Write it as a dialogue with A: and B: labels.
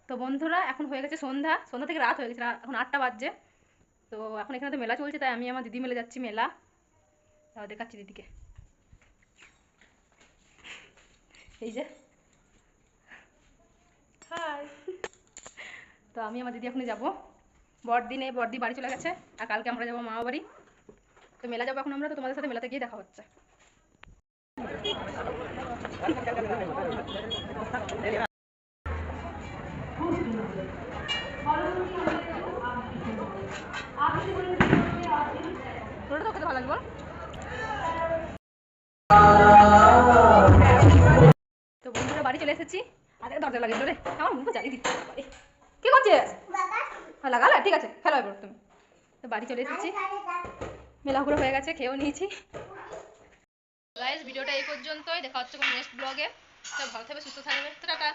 A: তো বন্ধুরা এখন হয়ে গেছে সন্ধ্যা, সন্ধ্যা থেকে রাত হয়ে গেছে, এখন 8টা বাজছে। তো এখন এখানে তো মেলা চলছে, তাই আমি আমার দিদি মিলে যাচ্ছি মেলা। তাও দেখাচ্ছি দিদিকে, এই যে হাই। তো আমি আমার দিদি এখনই যাবো, বড়দি বাড়ি চলে গেছে, আর কালকে আমরা যাবো মামা বাড়ি। তো মেলা যাবো এখন আমরা, তো তোমাদের সাথে মেলাতে গিয়ে দেখা হচ্ছে। তোরা তো খেতে ভালো লাগবে। তো বন্ধুরা বাড়ি চলে এসেছি, আর দরজা লাগিয়ে রে আমার মুখ জ্বালিয়ে দিতে পারে। কি করছিস? হ্যাঁ লাগালে, ঠিক আছে খেলো এবার তুমি। তো বাড়ি চলে এসেছি, মেলা ঘুরে হয়ে গেছে, খেয়েও নিয়েছি। গাইস ভিডিওটা এই পর্যন্তই, দেখা হচ্ছে কোন নেক্সট ব্লগে। সব ভালো থাকবে, সুস্থ থাকবে, টাটা।